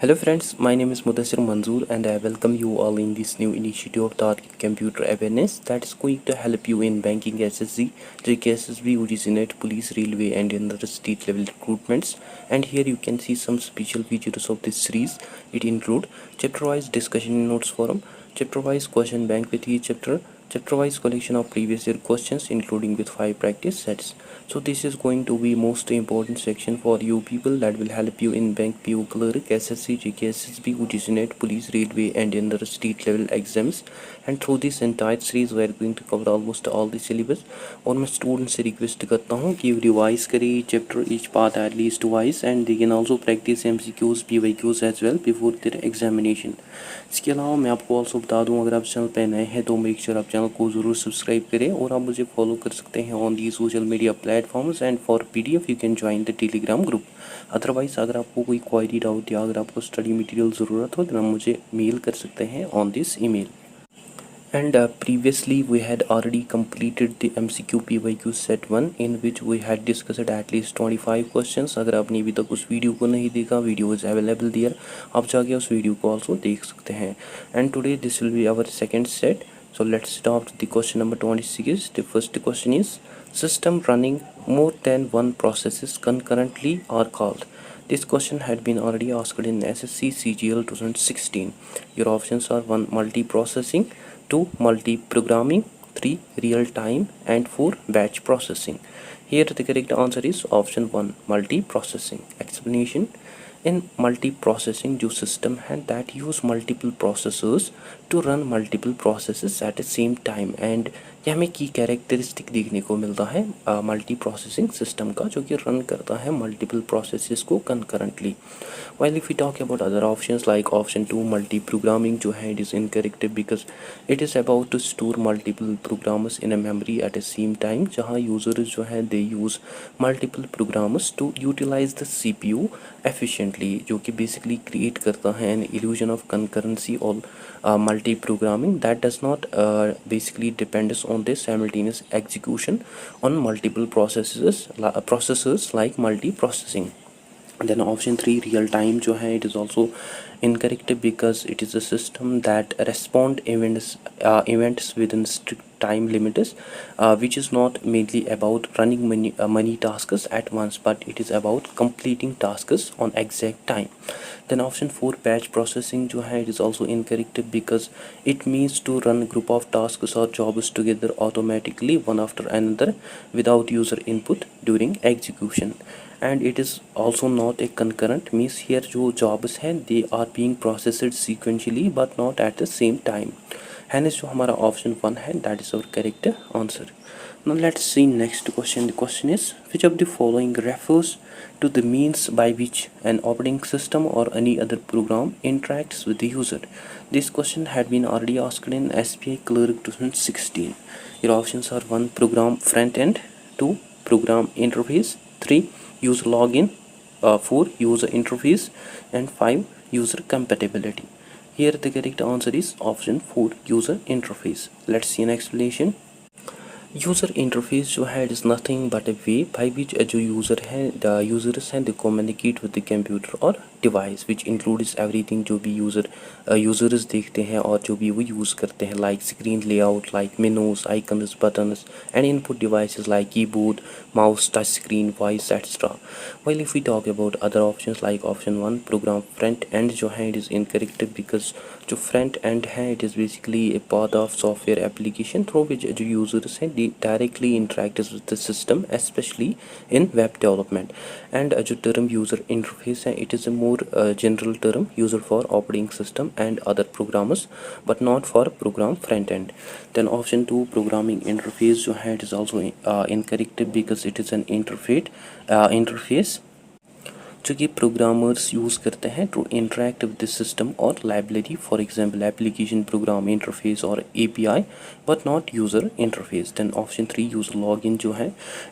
Hello friends, my name is Mudassir Manzoor and I welcome you all in this new initiative of Target Computer Awareness that is going to help you in banking SSC, JKSSB, UGC Police, Railway and other state level recruitments. And here you can see some special features of this series. It include chapter wise discussion in notes forum, chapter wise question bank with each chapter wise collection of previous year questions including with 5 practice sets. So this is going to be most important section for you people that will help you in bank PO clerk, SSC, GKSSB, UGC Police, Railway and other state level exams. And through this entire series we are going to cover almost all the syllabus. और मैं student से request करता हूँ कि revise करें chapter each part at least twice and they can also practice MCQs, PYQs as well before their examination. इसके अलावा मैं आपको ऑल्सो बता दूं अगर आप चैनल पे नए हैं तो मेक श्योर आप चैनल को ज़रूर सब्सक्राइब करें और आप मुझे फॉलो कर सकते हैं on the social media platforms and for PDF you can join the Telegram group. Otherwise अगर आपको कोई क्वारी डाउट या अगर आपको स्टडी मटेरियल ज़रूरत हो तो आप मुझे मेल कर सकते हैं on this email. And previously we had already completed the MCQ PYQ set 1 in which we had discussed at least 25 questions. अगर आपने अभी तक उस वीडियो को नहीं देखा, वीडियो इज़ अवेलेबल देयर, आप जाके उस वीडियो को also देख सकते हैं. And today this will be our second set. So let's start with the question number 26. The first question is system running more than one processes concurrently are called. This question had been already asked in SSC CGL 2016. Your options are 1 multiprocessing, 2 multi-programming, 3 real-time and 4 batch processing. Here the correct answer is option 1 multiprocessing. Explanation. In multiprocessing जो system है that use multiple processors to run multiple processes at the same time and ये हमें की characteristic देखने को मिलता है multi processing system का जो कि रन करता है मल्टीपल प्रोसेसेस को concurrently. While if we talk about other options like option 2 multi programming जो है it is incorrect because it is about to store multiple programs in a memory at the same time जहाँ users जो है they use multiple programs to utilize the CPU efficiently जो कि basically create करता है an illusion of concurrency or multi-programming that does not basically depends on the simultaneous execution on multiple processors like multi-processing. Then option 3 real time जो है it is also incorrect because it is a system that respond events within strict time limits which is not mainly about running many tasks at once but it is about completing tasks on exact time. Then option 4 batch processing जो है it is also incorrect because it means to run group of tasks or jobs together automatically one after another without user input during execution. And it is also not a concurrent means here जो jobs हैं they are being processed sequentially but not at the same time. Hence जो हमारा option 1 है that is our correct answer. Now let's see next question. The question is which of the following refers to the means by which an operating system or any other program interacts with the user. This question had been already asked in SBI Clerk 2016. Your options are 1 program front end, 2 program interface, 3 user login, 4 user interface and 5 user compatibility. Here the correct answer is option 4 user interface. Let's see an explanation. User interface जो है it is nothing but A way by which जो user हैं the users हैं दे communicate with the computer और device which includes everything जो भी users देखते हैं और जो भी वो यूज़ करते हैं like screen layout like menus icons buttons and input devices like keyboard mouse touch screen voice extra. While if we talk about other options like option 1 program front end जो है it is incorrect because जो front end है it is basically a part of software application through which जो users हैं they directly interact with the system especially in web development. And जो term user interface है it is a more general term used for operating system and other programmers but not for program front end. Then option 2 programming interface जो है it is also incorrect because it is an interface जो कि programmers use करते हैं to interact with the system और library for example application program interface और API but not user interface. Then option 3 user login जो है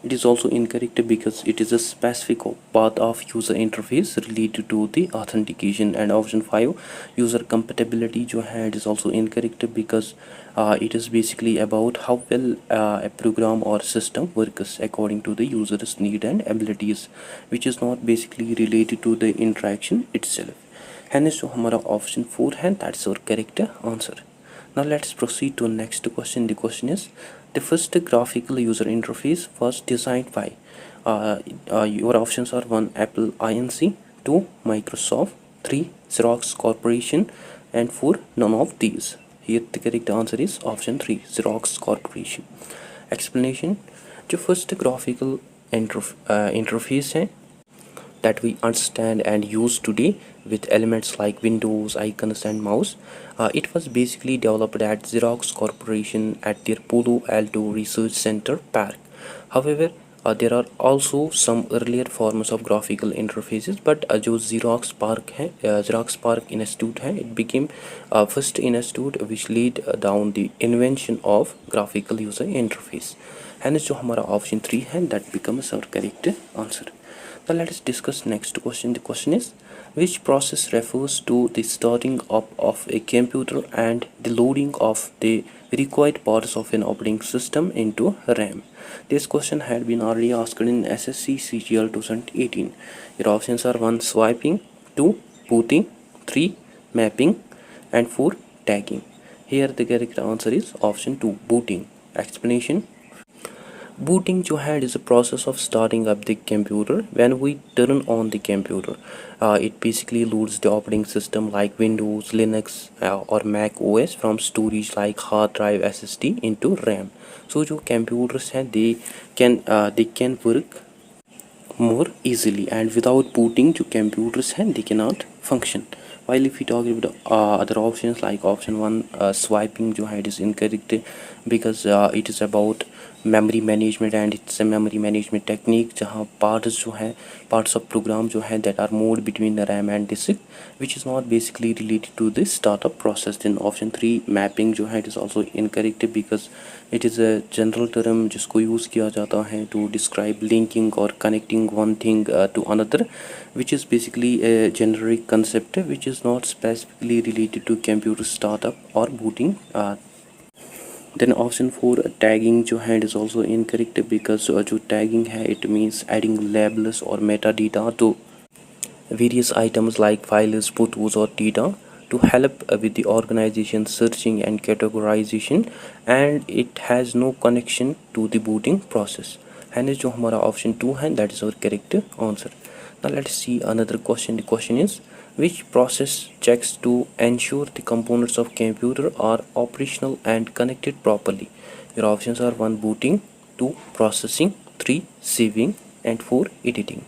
it is also incorrect because it is a specific part of user interface related to the authentication. And option 5 user compatibility जो है it is also incorrect because it is basically about how well a program or system works according to the user's need and abilities which is not basically related to the interaction itself. hence जो हमारा option 4 है that's our correct answer. Now let's proceed to next question. The question is, the first graphical user interface was designed by your options are 1 Apple Inc, 2 Microsoft, 3 Xerox Corporation, and 4 none of these. Here the correct answer is option 3 Xerox Corporation. Explanation, जो first graphical interface है that we understand and use today with elements like windows, icons and mouse. It was basically developed at Xerox Corporation at their Palo Alto Research Center Park. However, there are also some earlier forms of graphical interfaces, but जो Xerox Park है, Xerox Park Institute है, it became first institute which laid down the invention of graphical user interface. Hence जो हमारा option 3 है that becomes our correct answer. Now let us discuss next question. The question is, which process refers to the starting up of a computer and the loading of the required parts of an operating system into RAM? This question had been already asked in SSC CGL 2018. Your options are 1 swiping, 2 booting, 3 mapping, and 4 tagging. Here the correct answer is option 2 booting. Explanation, booting जो है is a process of starting up the computer. When we turn on the computer, it basically loads the operating system like Windows, Linux or Mac OS from storage like hard drive, SSD into RAM. So जो computers हैं they can work more easily, and without booting जो computers हैं they cannot function. While if we talk about other options like option 1 swiping जो है it is incorrect because it is about memory management and it's a memory management technique जहाँ parts of program जो है that are moved between the RAM and disk, which is not basically related to this startup process. Then option 3 mapping जो है it is also incorrect because it is a general term जिसको use किया जाता है to describe linking or connecting one thing to another, which is basically a generic concept which is not specifically related to computer startup or booting. Then option 4 tagging जो है it is also incorrect because जो tagging है it means adding labels or metadata to various items like files, photos or data to help with the organization, searching and categorization, and it has no connection to the booting process. Hence जो हमारा option 2 है that is our correct answer. Now let's see another question. The question is, which process checks to ensure the components of computer are operational and connected properly? Your options are 1 booting, 2 processing, 3 saving, and 4 editing.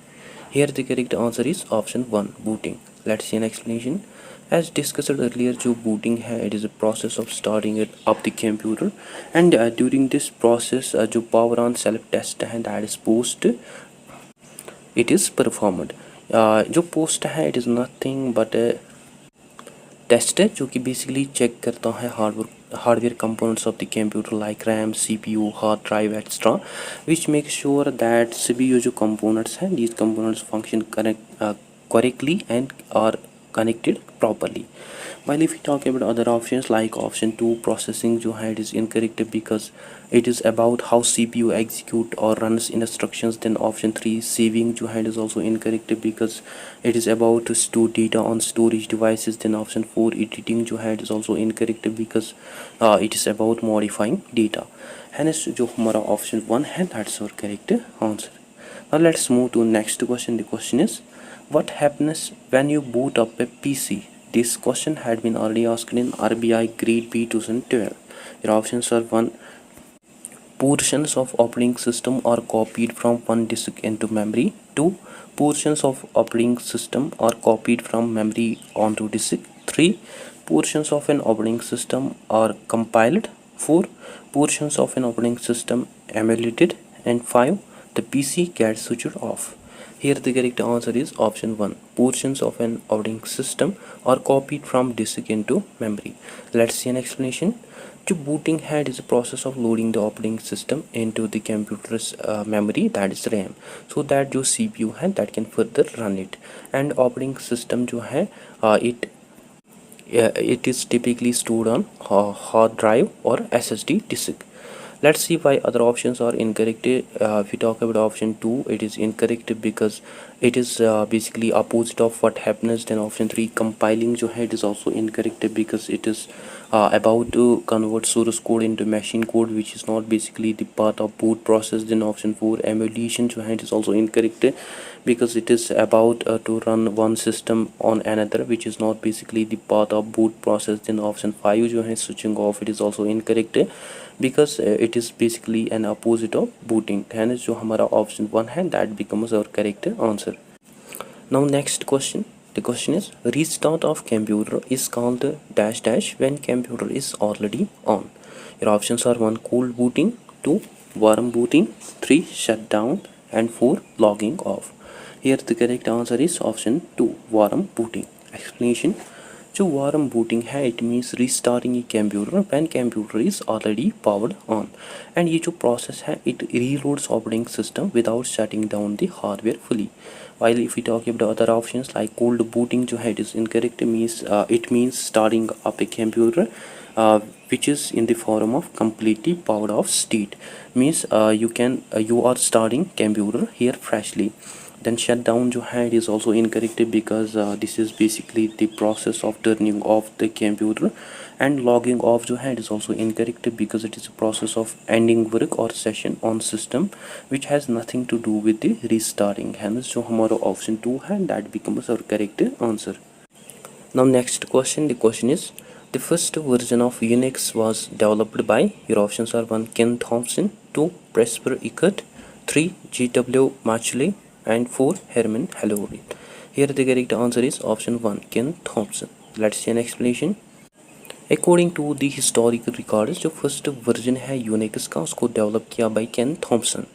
Here the correct answer is option 1 booting. Let's see an explanation. As discussed earlier, जो booting है it is a process of starting it up the computer, and during this process जो power on self test है that is post it is performed. जो post है it is nothing but test है जो कि basically check करता है hardware components of the computer like RAM, CPU, hard drive extra, which make sure that सभी जो कंपोनेंट्स हैं these components function correctly and are connected properly. While if we talk about other options like option 2 processing जो है it is incorrect because it is about how CPU execute or runs instructions. Then option 3 saving जो है it is also incorrect because it is about to store data on storage devices. Then option 4 editing जो है it is also incorrect because it is about modifying data. Hence जो हमारा option 1 है that's our correct answer. Now let's move to next question. The question is, what happens when you boot up a PC? This question had been already asked in RBI Grade B 2012. Your options are 1 portions of operating system are copied from one disk into memory, 2 portions of operating system are copied from memory onto disk, 3 portions of an operating system are compiled, 4 portions of an operating system emulated, and 5 the PC gets switched off. Here the correct answer is option 1 portions of an operating system are copied from disk into memory. Let's see an explanation. जो booting है is a process of loading the operating system into the computer's memory that is RAM, so that जो CPU है that can further run it, and operating system जो है it is typically stored on hard drive or SSD disk. Let's see why other options are incorrect. If we talk about option 2, it is incorrect because it is basically opposite of what happens. Then option 3, compiling जो है, it is also incorrect because it is about to convert source code into machine code, which is not basically the part of boot process. Then option 4, emulation जो है, it is also incorrect because it is about to run one system on another, which is not basically the part of boot process. Then option 5 जो है, switching off, it is also incorrect because it is basically an opposite of booting. Hence जो हमारा option 1 है, that becomes our correct answer. Now next question. The question is, restart of computer is called dash dash when computer is already on. Your options are 1, cold booting, 2, warm booting, 3, shutdown, and 4, logging off. Here the correct answer is option 2, warm booting. Explanation. जो warm booting है, it means restarting a computer when computer is already powered on, and ये जो process है, it reloads operating system without shutting down the hardware fully. While if we talk about other options like cold booting जो है, it is incorrect. It means starting up a computer which is in the form of completely powered off state. Means you are starting computer here freshly. Then shutdown जो है, it is also incorrect because this is basically the process of turning off the computer. And logging off जो है, it is also incorrect because it is a process of ending work or session on system which has nothing to do with the restarting. Hence जो हमारा option 2 है, that becomes our correct answer. Now next question. The question is, the first version of Unix was developed by, your options are 1, Ken Thompson, 2, Presper Eckert, 3, G.W. Machley, and 4, Herman Halloween. Here the correct answer is option 1, Ken Thompson. Let's see an explanation. According to the historical records, जो first version है Unix का, उसको develop किया by Ken Thompson.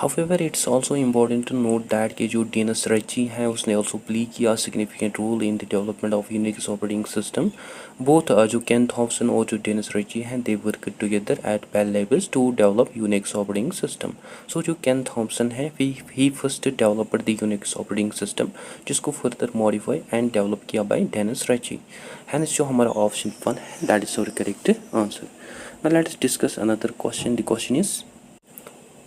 However, it's also important to note that कि जो Dennis Ritchie है, उसने also play किया significant role in the development of Unix operating system. Both जो केन थॉम्पसन और जो डेनिस रिची हैं, they worked together at Bell Labs to develop Unix operating system. So जो केन थॉम्पसन है, he first developed the Unix operating system, जिसको further modify and develop किया by Dennis Ritchie. Hence जो हमारा option 1 है, that is our correct answer. Now let's discuss another question. The question is,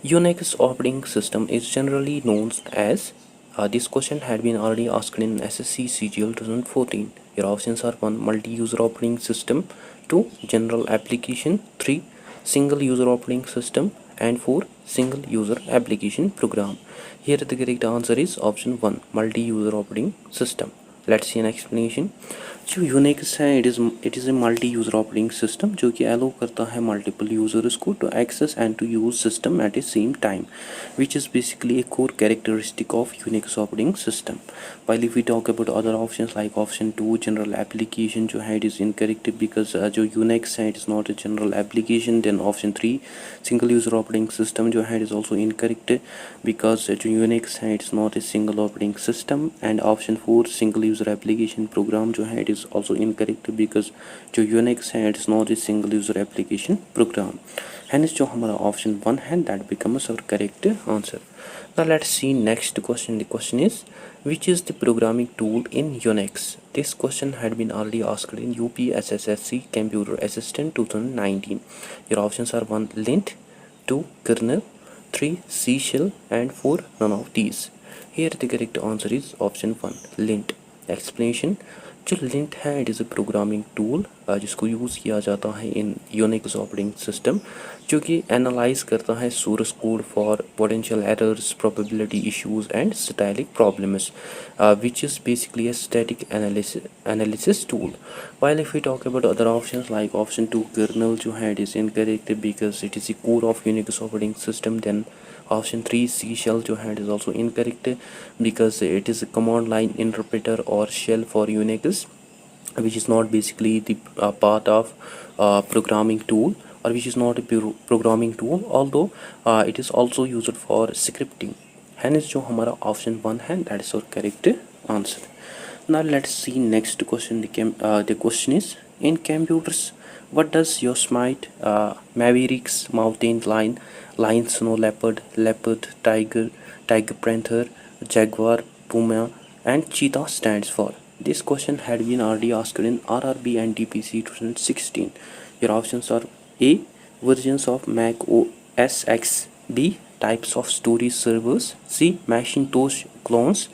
Unix operating system is generally known as, this question had been already asked in SSC CGL 2014. Your options are 1, multi-user operating system, 2, general application, 3, single user operating system, and 4, single user application program. Here the correct answer is option 1, multi-user operating system. Let's see an explanation. जो Unix है, it is a multi user operating system जो कि allow करता है multiple users को to access and to use system at a same time, which is basically a core characteristic of Unix operating system. While if we talk about other options like option 2, general application जो है, it is incorrect because जो Unix है, it is not a general application. Then option 3, single user operating system जो है, it is also incorrect because जो Unix है, it is not a single operating system. And option 4, single user application program जो है, it is also incorrect because जो Unix है, it is not a single user application program. Hence जो हमारा option 1 है, that becomes our correct answer. Now let's see next question. The question is, which is the programming tool in Unix? This question had been already asked in UPSSSC Computer Assistant 2019. Your options are 1, lint, 2, kernel, 3, C shell, and 4, none of these. Here the correct answer is option 1, lint. Explanation. जो lint है, it is a programming tool जिसको use किया जाता है इन Unix operating system, जो कि analyse करता है source code for potential errors, probability issues and static problems, which is basically a static analysis tool. While if we talk about other options like option 2, kernel जो है, it is incorrect because it is the core of Unix operating system. Then option 3, C shell जो है, it is also incorrect because it is a command line interpreter or shell for Unix, which is not basically the part of programming tool, or which is not a programming tool, although it is also used for scripting. Hence जो हमारा option 1 है, that is our correct answer. Now let's see next question. The question is, in computers, what does Yosemite, Mavericks, Mountain Lion, Snow Leopard, Tiger Panther, Jaguar, Puma, and Cheetah stands for? This question had been already asked in RRB and DPC 2016. Your options are A, versions of Mac OS X. B. Types of storage servers. C. Macintosh clones.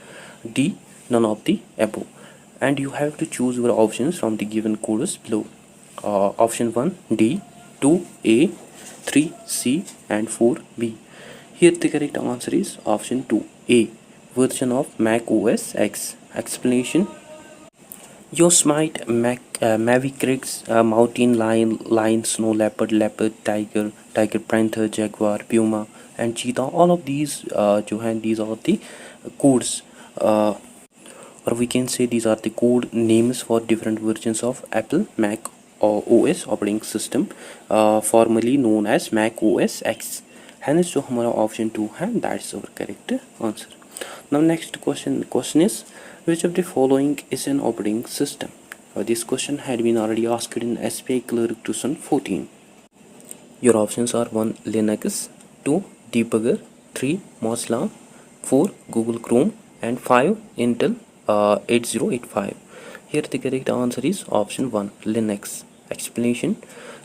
D. None of the above. And you have to choose your options from the given codes below. Option 1 D, 2 A, 3 C, and 4 B. Here the correct answer is option 2 A, version of Mac OS X. Explanation: Yosemite, Mavic Rex, Mountain Lion, Snow Leopard, Leopard, Tiger Panther, Jaguar, Puma, and Cheetah. All of these जो हैं, these are the codes, or we can say these are the code names for different versions of Apple Mac or OS operating system, formerly known as Mac OS X. Hence जो हमारा option 2 है, that's our correct answer. Now next question is, which of the following is an operating system? This question had been already asked in SPI Clerk 2014. Your options are 1 Linux, 2 Debugger, 3 Mozilla, 4 Google Chrome, and 5 Intel 8085. Here the correct answer is option 1 Linux. Explanation: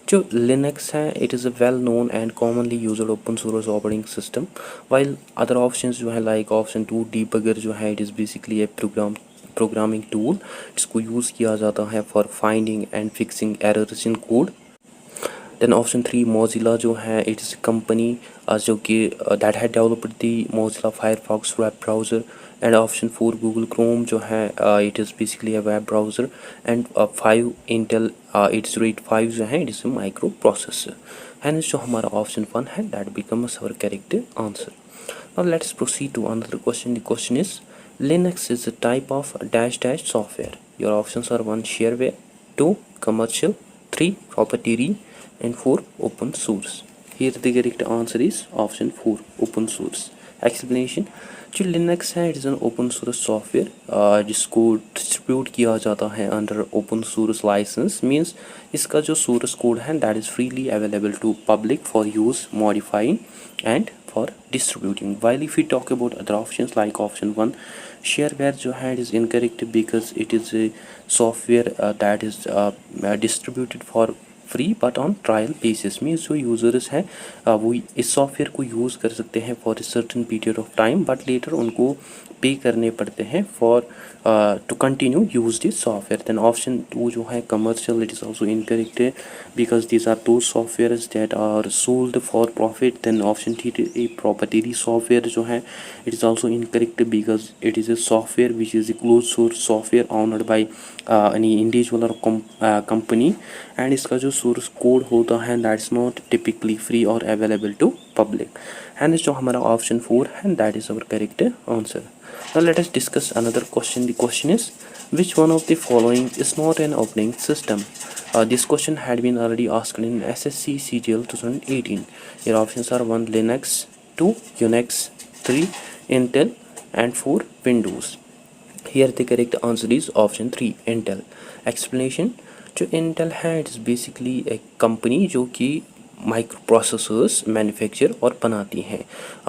जो Linux है, it is a well known and commonly used open source operating system, while other options जो है like option 2 debugger जो है, it is basically a programming tool जिसको use किया जाता है for finding and fixing errors in code. Then option 3 Mozilla जो है, it is a company जो कि that had developed the Mozilla Firefox web browser. And option 4 Google Chrome जो है, it is basically a web browser. And 5 Intel 8085 जो है, it is a microprocessor. Hence जो हमारा option 1 है, that becomes our correct answer. Now let's proceed to another question. The question is, Linux is a type of dash software. Your options are 1 shareware, 2 commercial, 3 proprietary, and 4 open source. Here the correct answer is option 4 open source. Explanation: जो Linux है, it is an open source software जिसको distribute किया जाता है under open source licence. Means इसका जो source code है, that is freely available to public for use, modifying and for distributing. While if we talk about other options like option 1 shareware जो है, it is incorrect because it is a software that is distributed for free but on trial basis. Means जो users हैं वो इस software को use कर सकते हैं for a certain period of time, but later उनको पे करने पड़ते हैं for to continue use this software. Then option 2 जो है commercial, it is also incorrect because these are दो softwares that are sold for profit. Then option 3 property software जो है, it is also incorrect because it is a software which is a close source software honoured by any individual और company. And इसका जो source code होता है, that's not typically free और available to public. And जो हमारा option 4 है, that is our correct answer. Now let us discuss another question. The question is, which one of the following is not an operating system? This question had been already asked in SSC CGL 2018. Your options are 1 Linux, 2 Unix, 3 Intel, and 4 Windows. Here the correct answer is option 3 Intel. Explanation: जो Intel है, it is basically a company जो कि micro processors manufacture और बनाती हैं,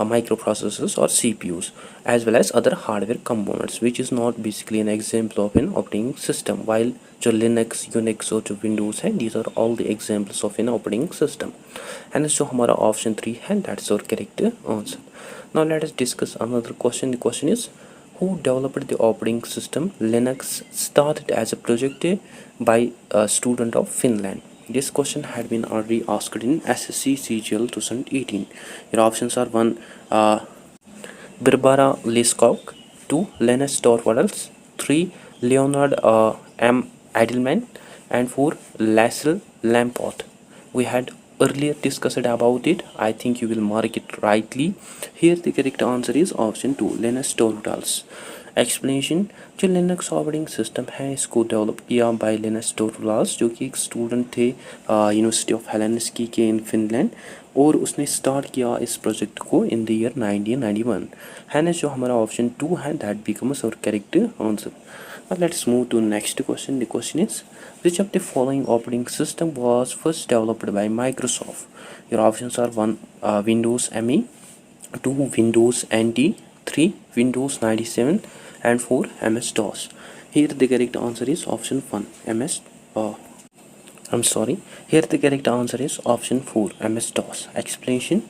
micro processors और CPUs as well as other hardware components, which is not basically an example of an operating system. While जो Linux, Unix और जो विंडोज़ हैं, these are all the examples of an operating system. And जो हमारा option 3 है, that's our correct answer. Now let us discuss another question. The question is, who developed the operating system Linux started as a project by a student of Finland? This question had been already asked in SSC CGL 2018. Your options are 1 Barbara Liskok, 2 Linus Torvalds, 3 Leonard M. Edelman, and 4 Laszlo Lamport. We had earlier discussed about it. I think you will mark it rightly. Here the correct answer is option 2 Linus Torvalds. Explanation: जो Linux operating system है, इसको develop किया bye Linus Torvalds, जो कि एक student थे university of हेलेनिस्की के इन Finland, और उसने स्टार्ट किया इस प्रोजेक्ट को इन द ईयर 1991. है जो हमारा ऑप्शन 2 है, that becomes our correct answer. Now let's move to next question. The question is, which of the following operating system was first developed by Microsoft? Your options are 1 Windows ME, 2 Windows NT, 3 Windows 97, and 4 MS-DOS. Here the correct answer is option 1 MS. I'm sorry. Here the correct answer is option 4, MS-DOS. Explanation.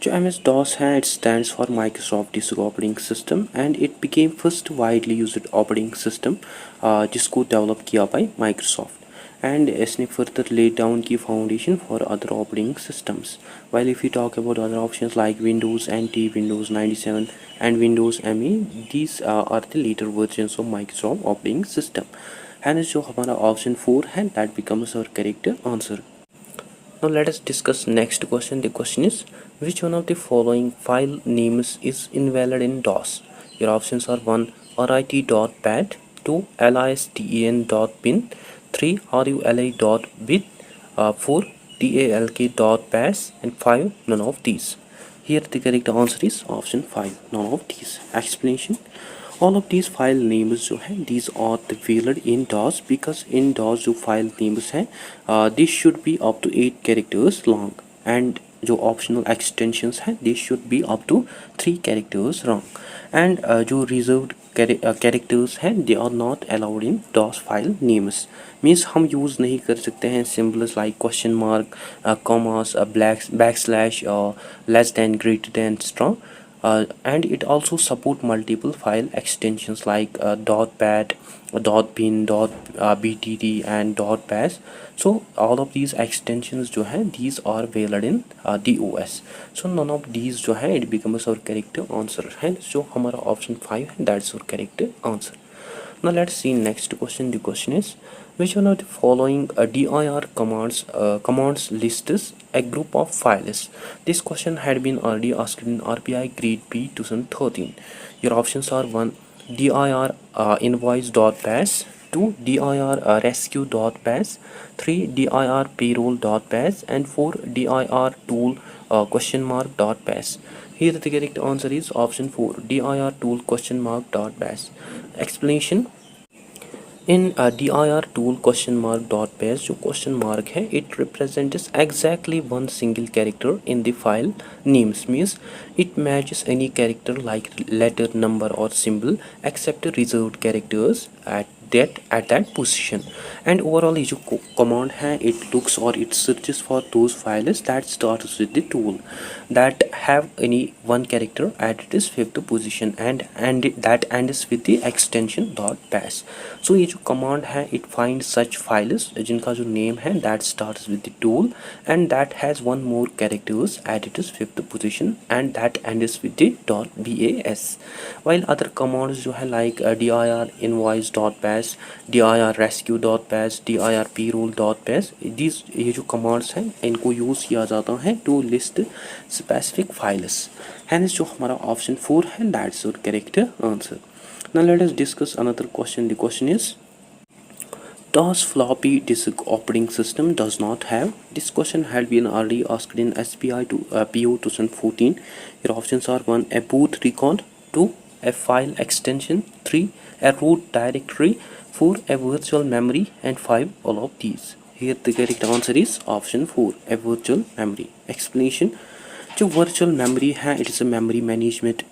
जो MS-DOS है, it stands for Microsoft Disk Operating System and it became first widely used operating system जिसको develop किया by Microsoft. And इसने further laid down की foundation for other operating systems. While if we talk about other options like Windows NT, Windows 97 and Windows ME, these are the later versions of Microsoft operating system. And जो हमारा option 4 है, that becomes our correct answer. Now let us discuss next question. The question is, which one of the following file names is invalid in DOS? Your options are 1 rit.bat, 2 listan.bin, 3 rula.bit, 4 talk.bash, and 5 none of these. Here the correct answer is option 5, none of these. Explanation. All of these file names जो हैं, these are the valid in DOS because in DOS जो file names हैं, this should be up to 8 characters long and जो optional extensions हैं, this should be up to 3 characters long and जो reserved characters हैं, they are not allowed in DOS file names. Means हम use नहीं कर सकते हैं symbols like question mark, commas, backslash, less than, greater than, strong. And it also support multiple file extensions like .bat, .bin, .btt and .bash. So all of these extensions जो हैं, these are valid in DOS. So none of these जो हैं, it becomes our correct answer. Hence जो हमारा option 5 है, that's our correct answer. Now let's see next question. The question is, which one of the following dir commands lists a group of files? This question had been already asked in RPI grade B 2013. Your options are 1 dir invoice.bash, 2 dir rescue.bash, 3 dir payroll.bash, and 4 dir tool .bash. Here the correct answer is option 4, dir tool .bash. Explanation. In dir tool .bash जो question mark है, it represents exactly one single character in the file names. Means it matches any character like letter, number or symbol except reserved characters at that position. And overall ये जो command है, it looks or it searches for those files that starts with the tool that have any one character at its fifth position and that ends with the extension .bash. So ये जो command है, it finds such files जिनका जो name है that starts with the tool and that has one more characters at its fifth position and that ends with the .bas. While other commands जो है like dir invoice.bash, dir rescue.bash, dir payroll.bash, these ये जो commands हैं, इनको use किया जाता है to list specific files. Hence जो हमारा option 4 है, that's our correct answer. Now let us discuss another question. The question is, DOS floppy disk operating system does not have? This question had been already asked in SPI to PO 2014. Your options are 1 a boot record, 2 a file extension, 3 a root directory, 4 a virtual memory, and 5 all of these. Here the correct answer is option 4, a virtual memory. Explanation. जो virtual memory है, it is a memory management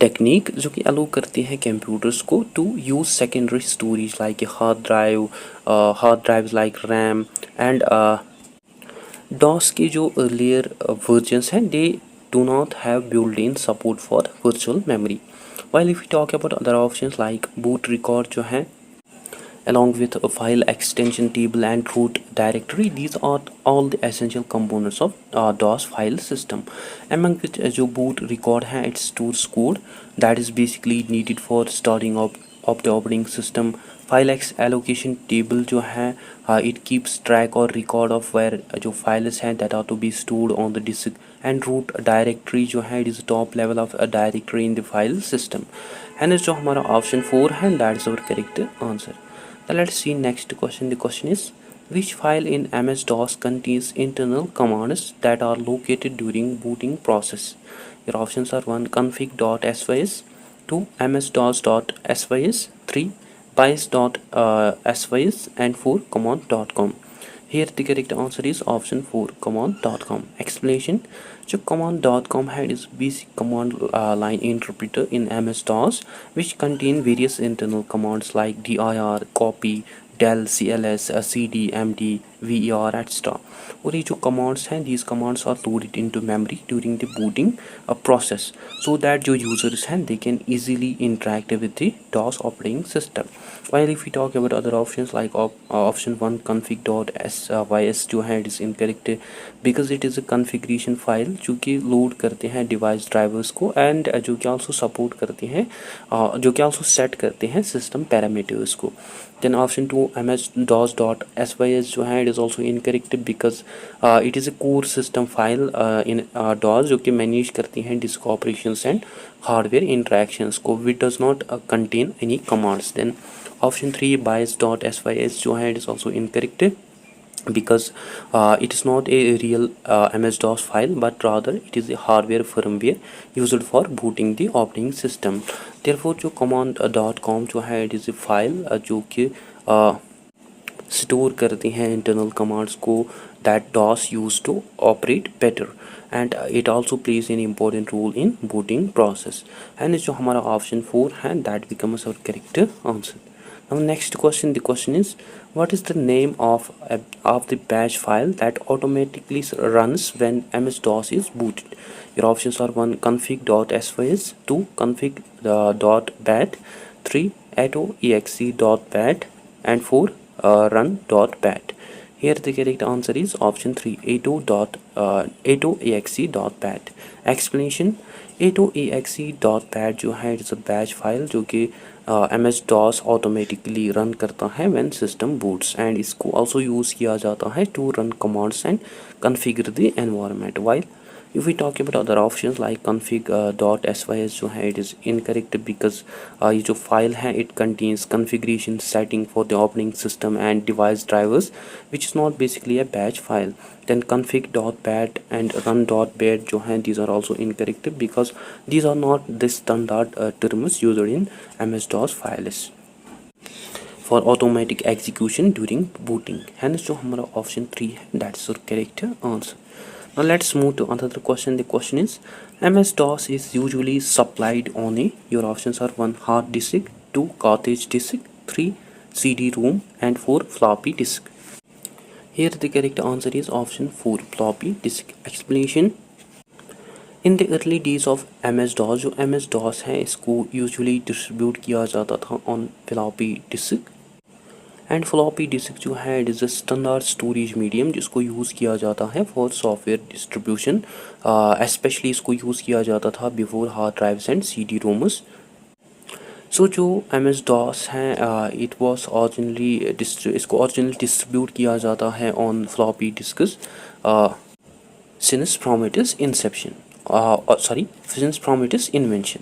technique जो कि allow करती है computers को to use secondary storage like hard drives like RAM and DOS के जो earlier versions हैं, दे do not have built-in support for virtual memory. While if we talk about other options like boot record जो है along with a file extension table and root directory, these are all the essential components of DOS file system. Among which जो boot record है, it stores code that is basically needed for starting up of the operating system. File allocation table जो है, it keeps track or record of where जो files हैं that are to be stored on the disk. And root directory जो है, it is the top level of a directory in the file system. And जो हमारा option 4 है, that is our correct answer. Now let's see next question. The question is, which file in MS-DOS contains internal commands that are located during booting process? Your options are 1 config.sys, 2 ms-dos.sys, 3 bias.sys, and 4 command.com. Here the correct answer is option 4, command.com. Explanation. जो command.com है, is basic command line interpreter in MS-DOS which contain various internal commands like dir, copy, del, cls, cd, md, ver etc. और ये जो commands हैं, these commands are loaded into memory during the booting process, so that जो users हैं they can easily interact with the DOS operating system. While if we talk about other options like option 1 config.sys जो है it is incorrect because it is a configuration file जो कि load करते हैं device drivers को and जो कि also support करते हैं जो कि आल्सो सेट करते हैं सिस्टम पैरामीटर्स को. Then option 2 ms-dos.sys जो है it is also incorrect because it is a core system file in DOS जो कि मैनेज करती हैं disk operations and hardware interactions को, which does not contain any commands. Then option 3 bias.sys जो है it is also incorrect because it is not a real MS-DOS file but rather it is a hardware firmware used for booting the operating system. Therefore जो command.com जो है it is a file जो कि store करती हैं internal commands को that DOS used to operate better, and it also plays an important role in booting process. And जो हमारा option 4 है that becomes our correct answer. Now next question, the question is what is the name of the bash file that automatically runs when MS-DOS is booted? Your options are 1 config.sys, 2 config.bat, 3 atoexe.bat, and 4 run.bat. Here the correct answer is option 3 atoexe.bat. Explanation: atoexe.bat जो है it is a bash file जो कि MS-DOS automatically run करता है when system boots, and इसको also use किया जाता है to run commands and configure the environment. While if we talk about other options like config.sys जो है it is incorrect because ये जो file है it contains configuration setting for the operating system and device drivers which is not basically a batch file. Then config.bat and run.bat जो हैं these are also incorrect because these are not the standard terms used in MS-DOS files for automatic execution during booting. Hence जो हमारा option 3 है that's your correct answer. Now let's move to another question. The question is MS-DOS is usually supplied on a, your options are 1 hard disk, 2 cartridge disk, 3 CD-ROM, and 4 floppy disk. Here the correct answer is option 4 floppy disk. Explanation: in the early days of MS-DOS जो MS-DOS है इसको usually distribute किया जाता था on floppy disk, and floppy disk जो है it is a standard storage medium जिसको use किया जाता है फॉर सॉफ्टवेयर डिस्ट्रीब्यूशन. स्पेशली इसको यूज़ किया जाता था before hard drives and CD-ROMs. So जो MS-DOS है इट वाज ओरिजिनली इसको ओरिजिनली डिस्ट्रीब्यूट किया जाता है on floppy disks since from its inception since from its invention,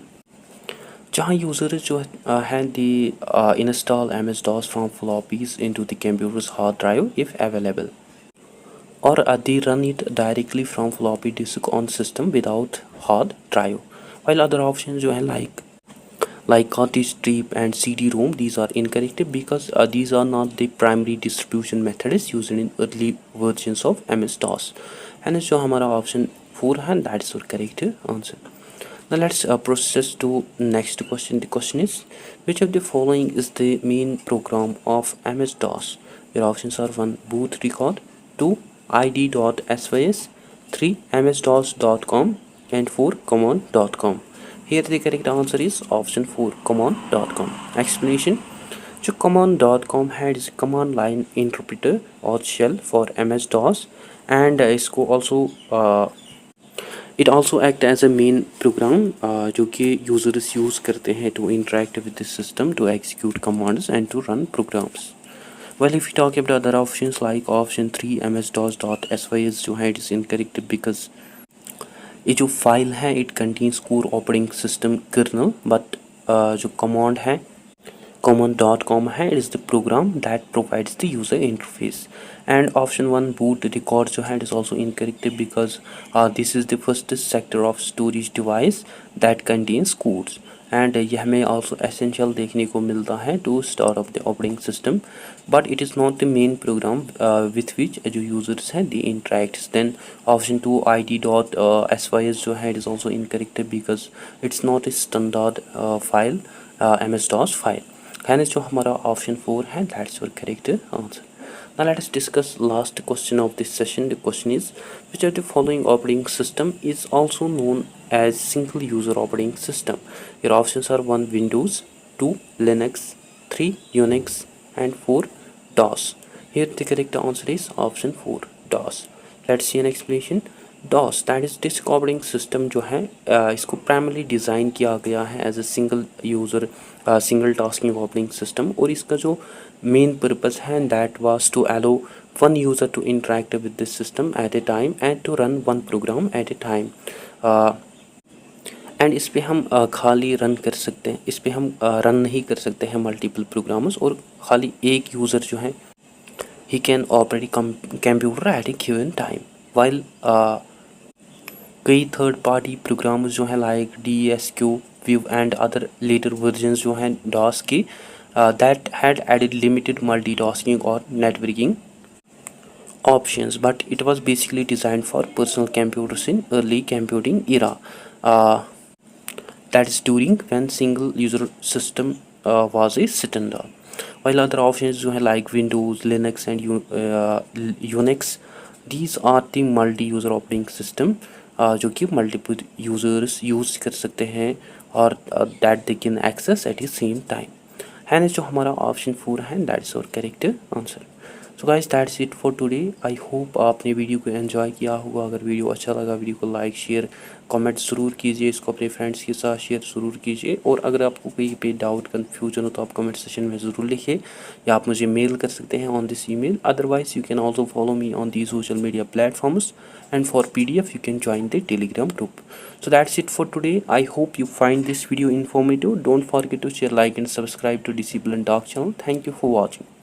जहाँ यूज़र्स जो हैं the install MS-DOS from floppies into the computers hard drive if available, और they run it directly from floppy disk on system without hard drive. While other options जो हैं like cartridge strip and CD-ROM, these are incorrect because these are not the primary distribution methods used in early versions of MS-DOS. And जो हमारा option 4 है that is our correct answer. Now let's process to next question. The question is which of the following is the main program of MS-DOS? Your options are 1 boot record, 2 id.sys, 3 ms-dos.com, and 4 command.com. Here the correct answer is option 4 command.com. Explanation: जो command.com है is command line interpreter or shell for MS-DOS, and इसको also it also act as a main program जो कि users use करते हैं to interact with the system, to execute commands and to run programs. Well, if we talk about other options like option 3 ms-dos.sys जो है it is incorrect because ये जो file है it contains core operating system kernel, but जो command है command.com है it is the program that provides the user interface. And option 1 boot record जो है it is also incorrect because this is the first sector of storage device that contains codes, and यह हमें also essential देखने को मिलता है to start of the operating system, but it is not the main program with which जो users हैं they interact. Then option 2 id.sys जो है it is also incorrect because it's not a standard file MS-DOS file. हence जो हमारा option 4 है that's your correct answer. Now let us discuss last question of this session. The question is, which of the following operating system is also known as single user operating system? Your options are 1 Windows, 2 Linux, 3 Unix and 4 DOS. Here the correct answer is option 4 DOS. Let's see an explanation. DOS that is disk operating system जो है इसको primarily design किया गया है as a single user single tasking operating system, और इसका जो main purpose है that was to allow one user to interact with this system at a time and to run one program at a time. And इस पर हम खाली run कर सकते हैं, इस पर हम रन नहीं कर सकते हैं मल्टीपल प्रोग्राम्स, और खाली एक यूज़र जो है he can operate computer at a given time while कई थर्ड पार्टी प्रोग्राम्स जो हैं like DSQ, View and other later versions जो हैं DOS के that had added limited multitasking or networking options, but it was basically designed for personal computers in early computing era, that is during when single user system was a standard. While other options जो हैं like Windows, Linux and Unix, these are the multi-user operating system जो कि multiple users use कर सकते हैं और that they can access at the same time. Hence जो हमारा ऑप्शन 4 है दैट्स और correct answer. So guys that's it for today. I hope आपने वीडियो को एंजॉय किया होगा। अगर वीडियो अच्छा लगा वीडियो को लाइक शेयर कमेंट ज़रूर कीजिए, इसको अपने फ्रेंड्स के साथ शेयर ज़रूर कीजिए, और अगर आपको कहीं पे डाउट कन्फ्यूजन हो तो आप कमेंट सेक्शन में ज़रूर लिखिए या आप मुझे मेल कर सकते हैं on this email. Otherwise you can also follow me on the social media platforms and for PDF you can join the Telegram group. So that's it for today. I hope you find this video informative. Don't forget to share, like and subscribe to Discipline Talk channel. Thank you for watching.